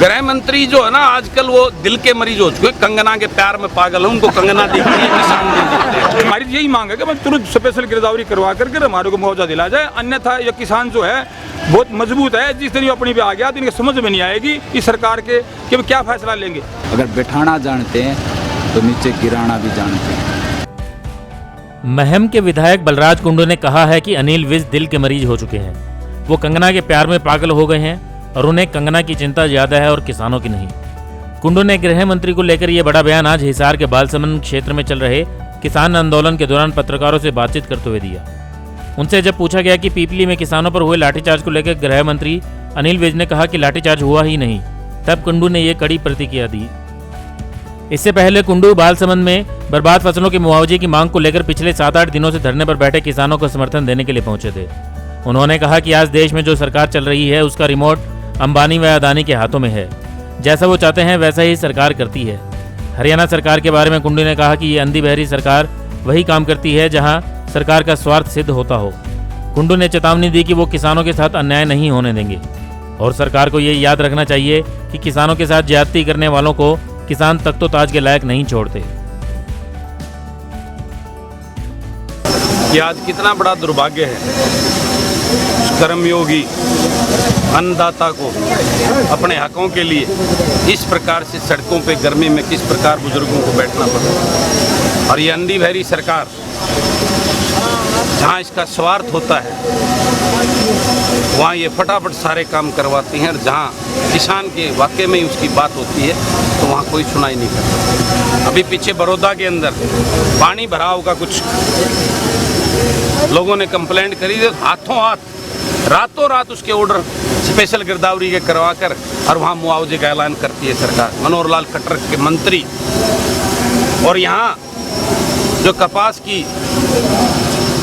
गृह मंत्री जो है ना आजकल वो दिल के मरीज हो चुके, कंगना के प्यार में पागल है, उनको कंगना दिखती है, किसान नहीं दिखते। हमारी यही मांग है कि मैं तुरंत स्पेशल गिरदावरी करवा करके हमारे को मुआवजा दिला जाए, अन्यथा ये किसान जो है बहुत मजबूत है, जिस दिन अपनी पे आ गया तो इनके समझ में नहीं आएगी इस सरकार के कि क्या फैसला लेंगे। अगर बैठाना जानते हैं तो नीचे गिराना भी जानते हैं। महम के विधायक बलराज कुंडू ने कहा है कि अनिल विज दिल के मरीज हो चुके हैं, वो कंगना के प्यार में पागल हो गए हैं और उन्हें कंगना की चिंता ज्यादा है और किसानों की नहीं। कुंडू ने गृह मंत्री को लेकर यह बड़ा बयान आज हिसार के बालसमंद क्षेत्र में चल रहे किसान आंदोलन के दौरान पत्रकारों से बातचीत करते हुए दिया। उनसे जब पूछा गया कि पीपली में किसानों पर हुए लाठीचार्ज को लेकर गृह मंत्री अनिल विज ने कहा कि लाठीचार्ज हुआ ही नहीं, तब कुंडू ने यह कड़ी प्रतिक्रिया दी। इससे पहले कुंडू बालसमंद में बर्बाद फसलों के मुआवजे की मांग को लेकर पिछले 7-8 दिनों से धरने पर बैठे किसानों को समर्थन देने के लिए पहुंचे थे। उन्होंने कहा कि आज देश में जो सरकार चल रही है उसका रिमोट अंबानी व अदानी के हाथों में है, जैसा वो चाहते हैं वैसा ही सरकार करती है। हरियाणा सरकार के बारे में कुंडू ने कहा कि ये अंधी बहरी सरकार वही काम करती है जहां सरकार का स्वार्थ सिद्ध होता हो। कुंडू ने चेतावनी दी कि वो किसानों के साथ अन्याय नहीं होने देंगे और सरकार को ये याद रखना चाहिए कि किसानों के साथ ज्यादती करने वालों को किसान तख्तो-ताज के लायक नहीं छोड़ते। कि आज कितना बड़ा दुर्भाग्य है कर्मयोगी अन्नदाता को अपने हकों के लिए इस प्रकार से सड़कों पे गर्मी में किस प्रकार बुजुर्गों को बैठना पड़ता। और ये अंधी बहरी सरकार जहाँ इसका स्वार्थ होता है वहाँ ये फटाफट सारे काम करवाती हैं, और जहाँ किसान के वाकई में ही उसकी बात होती है तो वहाँ कोई सुनाई नहीं करता। अभी पीछे बड़ौदा के अंदर पानी भराव का कुछ लोगों ने कंप्लेंट करी, हाथों हाथ रातों रात उसके ऑर्डर स्पेशल गिरदावरी के करवा कर और वहाँ मुआवजे का ऐलान करती है सरकार। मनोहर लाल खट्टर के मंत्री। और यहाँ जो कपास की,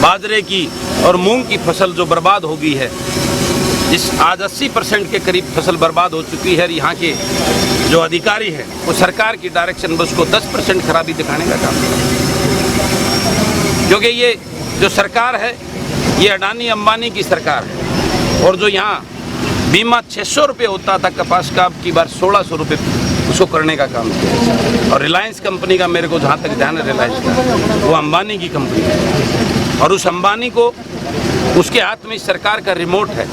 बाजरे की और मूंग की फसल जो बर्बाद हो गई है, इस आज 80% के करीब फसल बर्बाद हो चुकी है। यहाँ के जो अधिकारी हैं वो सरकार की डायरेक्शन में उसको 10% खराबी दिखाने का काम कर रहे हैं, क्योंकि ये जो सरकार है ये अडानी अंबानी की सरकार है। और जो यहाँ बीमा 600 रुपये होता था कपास का, अब की बार 1600 रुपये उसको करने का काम किया। और रिलायंस कंपनी का मेरे को जहाँ तक ध्यान है, रिलायंस का वो अंबानी की कंपनी है और उस अंबानी को उसके हाथ में इस सरकार का रिमोट है।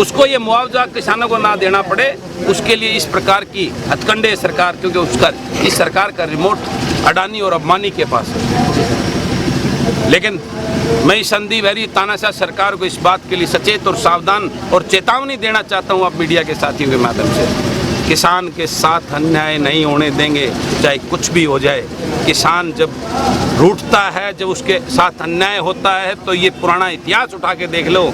उसको ये मुआवजा किसानों को ना देना पड़े उसके लिए इस प्रकार की हथकंडे सरकार, क्योंकि उसका इस सरकार का रिमोट अडानी और अंबानी के पास है। लेकिन मैं इस अंधी बहरी तानाशाह सरकार को इस बात के लिए सचेत और सावधान और चेतावनी देना चाहता हूँ आप मीडिया के साथियों के माध्यम से, किसान के साथ अन्याय नहीं होने देंगे, चाहे कुछ भी हो जाए। किसान जब रूठता है, जब उसके साथ अन्याय होता है, तो ये पुराना इतिहास उठा के देख लो,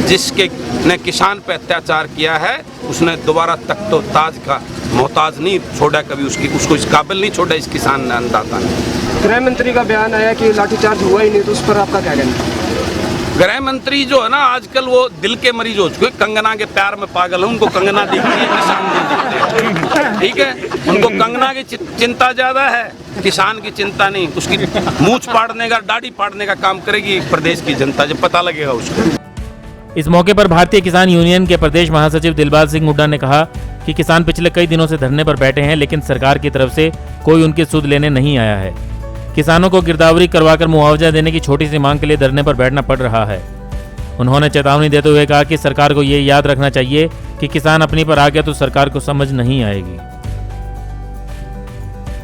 जिसके ने किसान पे अत्याचार किया है उसने दोबारा तख्तो ताज का मोहताज नहीं छोड़ा कभी, उसको इस काबिल नहीं छोड़ा इस किसान ने, अन्नदाता ने। गृह मंत्री का बयान आया कि लाठीचार्ज हुआ ही नहीं, तो उस पर आपका क्या कहना है? गृह मंत्री जो है ना आजकल वो दिल के मरीज हो चुके, कंगना के प्यार में पागल है, उनको कंगना दिखती है, किसान नहीं दिखते। ठीक है, उनको कंगना की चिंता ज्यादा है, किसान की चिंता नहीं। उसकी मूंछ पाड़ने का, दाढ़ी पाड़ने का काम करेगी प्रदेश की जनता, जब पता लगेगा उसको। इस मौके पर भारतीय किसान यूनियन के प्रदेश महासचिव दिलबाग सिंह हुड्डा ने कहा कि किसान पिछले कई दिनों से धरने पर बैठे हैं, लेकिन सरकार की तरफ से कोई उनकी सुध लेने नहीं आया है। किसानों को गिरदावरी करवाकर मुआवजा देने की छोटी सी मांग के लिए धरने पर बैठना पड़ रहा है। उन्होंने चेतावनी देते हुए कहा कि सरकार को ये याद रखना चाहिए कि किसान अपनी पर आ गया तो सरकार को समझ नहीं आएगी।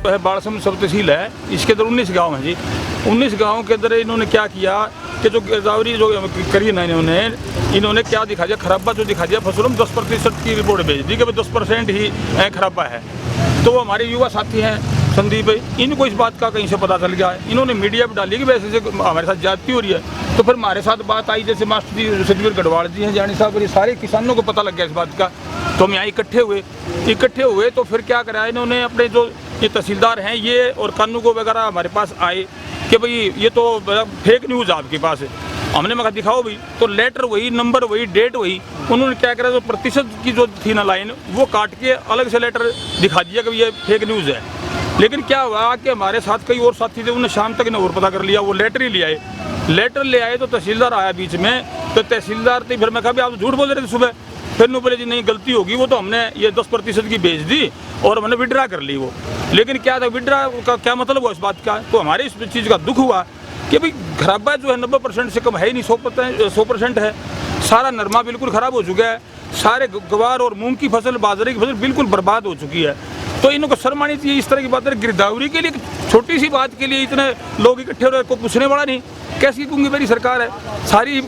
तो है बालसमंद सब तहसील है, इसके अंदर 19 गाँव हैं जी। 19 गाँव के अंदर इन्होंने क्या किया कि जो गिरदावरी जो करी ना इन्होंने क्या दिखा दिया, खराबा जो दिखा दिया फसलों में 10% की रिपोर्ट भेज दी कि 10% ही खराबा है। तो वो हमारे युवा साथी हैं संदीप भाई, इनको इस बात का कहीं से पता चल गया है, इन्होंने मीडिया पर डाली कि वैसे से हमारे साथ ज्यादती हो रही है। तो फिर हमारे साथ बात आई, जैसे मास्टर जी सतवीर गढ़वाल जी हैं, जानी साहब, ये सारे किसानों को पता लग गया इस बात का। तो हम यहाँ इकट्ठे हुए तो फिर क्या करा, इन्होंने अपने जो ये तहसीलदार हैं ये और कानूगो वगैरह हमारे पास आए कि भाई ये तो फेक न्यूज़ आपके पास है। हमने मगर दिखाओ भाई, तो लेटर वही, नंबर वही, डेट वही। उन्होंने क्या करा, जो प्रतिशत की जो थी ना लाइन वो काट के अलग से लेटर दिखा दिया कि ये फेक न्यूज़ है। लेकिन क्या हुआ कि हमारे साथ कई और साथी थे, उन्होंने शाम तक और पता कर लिया, वो लेटर ही ले आए। लेटर ले आए तो तहसीलदार आया बीच में, तो तहसीलदार थे, फिर मैं कहा आप झूठ बोल रहे थे सुबह, फिर नो बोले जी नहीं गलती होगी, वो तो हमने ये 10% की बेच दी और हमने विड्रा कर ली वो। लेकिन क्या था, विड्रा का क्या मतलब हुआ इस बात का? तो हमारे इस चीज़ का दुख हुआ कि भाई खराबा जो है 90% से कम है ही नहीं, 100% है। सारा नरमा बिल्कुल ख़राब हो चुका है, सारे गवार और मूंग की फसल, बाजरे की फसल बिल्कुल बर्बाद हो चुकी है। तो इनको शर्म आनी चाहिए इस तरह की बात है। गिरदावरी के लिए छोटी सी बात के लिए इतने लोग इकट्ठे हो रहे, को पूछने वाला नहीं। कैसी गूंगी मेरी सरकार है,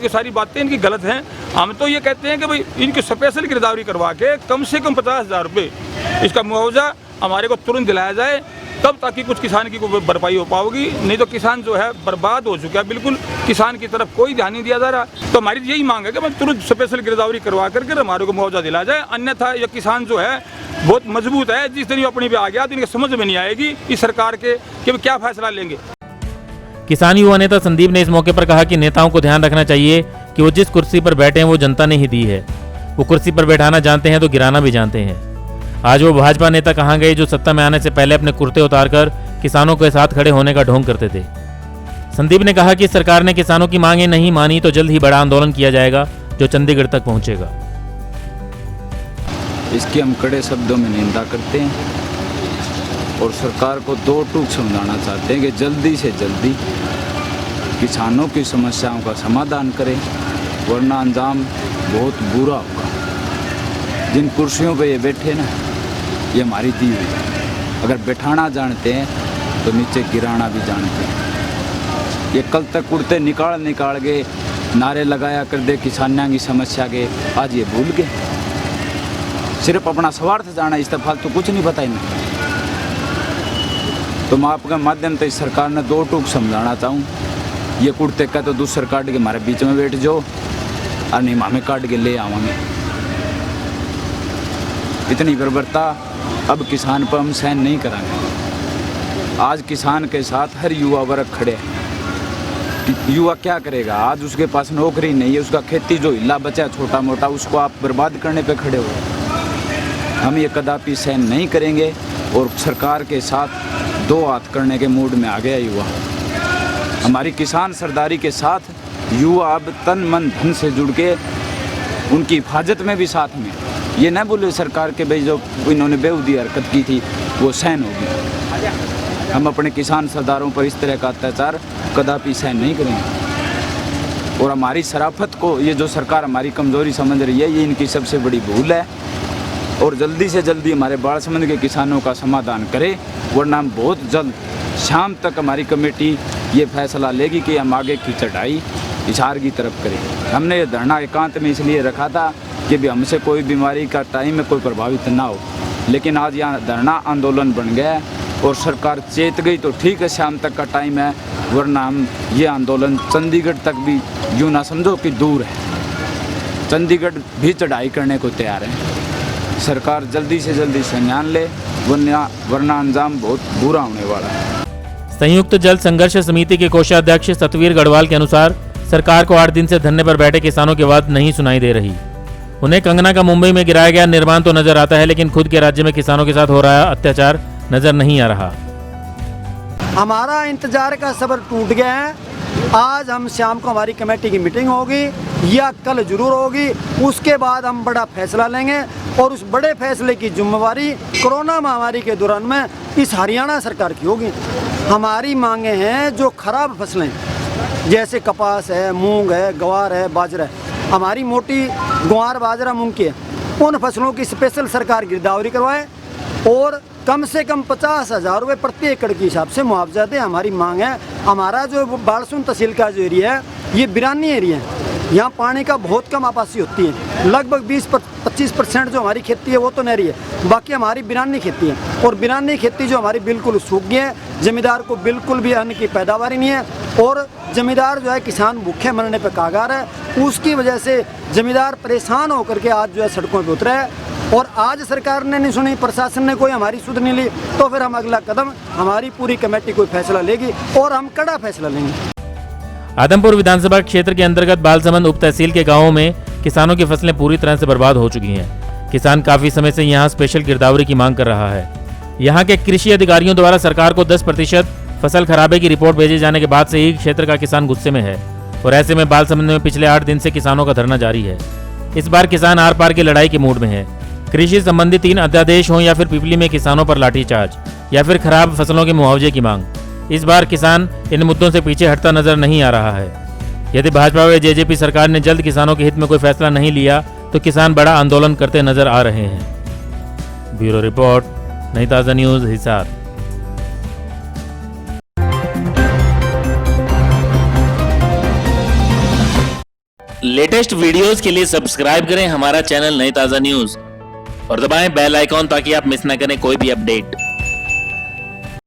सारी बातें इनकी गलत हैं। हम तो ये कहते हैं कि भाई इनकी स्पेशल गिरदावरी करवा के कम से कम 50,000 रुपये इसका मुआवजा हमारे को तुरंत दिलाया जाए, तब ताकि कुछ किसान की भरपाई हो पाओगी। नहीं तो किसान जो है बर्बाद हो चुका है, बिल्कुल किसान की तरफ कोई ध्यान नहीं दिया जा रहा। तो हमारी यही मांग है कि तुरंत स्पेशल गिरदावरी करवा करके हमारे को मुआवजा दिला जाए, अन्यथा ये किसान जो है बहुत मजबूत है। जिस दिन ये अपनी पे आ गया तो इनके समझ में नहीं आएगी इस सरकार के कि क्या फैसला लेंगे। किसान युवा नेता संदीप ने इस मौके पर कहा कि नेताओं को ध्यान रखना चाहिए कि वो जिस कुर्सी पर बैठे हैं वो जनता ने ही दी है। वो कुर्सी पर बैठाना जानते हैं तो गिराना भी जानते हैं। आज वो भाजपा नेता कहाँ गए जो सत्ता में आने से पहले अपने कुर्ते उतारकर किसानों के साथ खड़े होने का ढोंग करते थे। संदीप ने कहा कि सरकार ने किसानों की मांगें नहीं मानी तो जल्द ही बड़ा आंदोलन किया जाएगा जो चंडीगढ़ तक पहुंचेगा। इसकी हम कड़े शब्दों में निंदा करते हैं और सरकार को दो टूक समझाना चाहते हैं कि जल्दी से जल्दी किसानों की समस्याओं का समाधान करें, वरना अंजाम बहुत बुरा होगा। जिन कुर्सियों पे ये बैठे ना, ये हमारी दी हुई है। अगर बैठाना जानते हैं तो नीचे गिराना भी जानते हैं। ये कल तक कुर्ते निकाल के नारे लगाया कर दे किसानों की समस्या के, आज ये भूल गए। सिर्फ अपना स्वार्थ जाना, इस फालतू कुछ नहीं पता इन्हें। तो मैं आपके माध्यम से इस सरकार ने दो टूक समझाना चाहूँ, ये कुर्ते का तो दूसर काट के हमारे बीच में बैठ जाओ और नहीं हमें काट के ले आवांगे। इतनी बर्बरता अब किसान पर हम सहन नहीं करांगे। आज किसान के साथ हर युवा वर्ग खड़े हैं। युवा क्या करेगा? आज उसके पास नौकरी नहीं है, उसका खेती जो हिला बचा छोटा मोटा, उसको आप बर्बाद करने पे खड़े हो। हम ये कदापि सहन नहीं करेंगे और सरकार के साथ दो हाथ करने के मूड में आ गया युवा। हमारी किसान सरदारी के साथ युवा अब तन मन धन से जुड़ के उनकी हिफाजत में भी साथ में। ये न बोले सरकार के भाई जो इन्होंने बेहूदी हरकत की थी वो सहन होगी। हम अपने किसान सरदारों पर इस तरह का अत्याचार कदापि सहन नहीं करेंगे। और हमारी शराफत को ये जो सरकार हमारी कमज़ोरी समझ रही है, ये इनकी सबसे बड़ी भूल है। और जल्दी से जल्दी हमारे बाड़समंद के किसानों का समाधान करें, वरना हम बहुत जल्द शाम तक हमारी कमेटी ये फैसला लेगी कि हम आगे की चढ़ाई हिसार की तरफ करें। हमने ये धरना एकांत में इसलिए रखा था कि भी हमसे कोई बीमारी का टाइम में कोई प्रभावित ना हो, लेकिन आज यहाँ धरना आंदोलन बन गया है और सरकार चेत गई तो ठीक है, शाम तक का टाइम है, वरना हम ये आंदोलन चंडीगढ़ तक भी यूँ ना समझो कि दूर है, चंडीगढ़ भी चढ़ाई करने को तैयार है। सरकार जल्दी से जल्दी संज्ञान ले, वरना अंजाम बहुत बुरा होने वाला है। संयुक्त जल संघर्ष समिति के कोषाध्यक्ष सतवीर गढ़वाल के अनुसार सरकार को 8 दिन से धरने पर बैठे किसानों की बात नहीं सुनाई दे रही। उन्हें कंगना का मुंबई में गिराया गया निर्माण तो नजर आता है, लेकिन खुद के राज्य में किसानों के साथ हो रहा अत्याचार नजर नहीं आ रहा। हमारा इंतजार का सब्र टूट गया है। आज हम शाम को हमारी कमेटी की मीटिंग होगी या कल जरूर होगी, उसके बाद हम बड़ा फैसला लेंगे और उस बड़े फैसले की जिम्मेवारी कोरोना महामारी के दौरान में इस हरियाणा सरकार की होगी। हमारी मांगे हैं जो खराब फसलें जैसे कपास है, मूंग है, ग्वार है, बाजरा है, हमारी मोटी ग्वार बाजरा मूंग की है, उन फसलों की स्पेशल सरकार गिरदावरी करवाए और कम से कम 50,000 रुपये प्रति एकड़ के हिसाब से मुआवजा दे। हमारी मांग है। हमारा जो बालसुन तहसील का जो एरिया है ये बिरानी एरिया है, यहाँ पानी का बहुत कम आपासी होती है। लगभग 20-25% जो हमारी खेती है वो तो नहरी है, बाकी हमारी बिरानी खेती है। और बिरानी खेती जो हमारी बिल्कुल सूख गई है, ज़मींदार को बिल्कुल भी अन्न की पैदावार ही नहीं है और ज़मींदार जो है किसान भूखे मरने पर कागार है। उसकी वजह से ज़मींदार परेशान होकर के आज जो है सड़कों पर उतरे है। और आज सरकार ने नहीं सुनी, प्रशासन ने कोई हमारी सुध नहीं ली, तो फिर हम अगला कदम हमारी पूरी कमेटी कोई फैसला लेगी और हम कड़ा फैसला लेंगे। आदमपुर विधानसभा क्षेत्र के अंतर्गत बालसमंद उप तहसील के गांवों में किसानों की फसलें पूरी तरह से बर्बाद हो चुकी हैं। किसान काफी समय से यहां स्पेशल गिरदावरी की मांग कर रहा है। यहां के कृषि अधिकारियों द्वारा सरकार को 10% फसल खराबे की रिपोर्ट भेजे जाने के बाद से ही क्षेत्र का किसान गुस्से में है और ऐसे में बालसमंद में पिछले 8 दिन से किसानों का धरना जारी है। इस बार किसान आर पार की लड़ाई के मूड में है। कृषि संबंधी 3 अध्यादेश हों या फिर पिपली में किसानों पर लाठीचार्ज या फिर खराब फसलों के मुआवजे की मांग, इस बार किसान इन मुद्दों से पीछे हटता नजर नहीं आ रहा है। यदि भाजपा व जेजेपी सरकार ने जल्द किसानों के हित में कोई फैसला नहीं लिया तो किसान बड़ा आंदोलन करते नजर आ रहे हैं। ब्यूरो रिपोर्ट, नई ताज़ा न्यूज़, हिसार। लेटेस्ट वीडियोस के लिए सब्सक्राइब करें हमारा चैनल नई ताज़ा न्यूज़ और दबाएं बेल आइकॉन ताकि आप मिस न करें कोई भी अपडेट।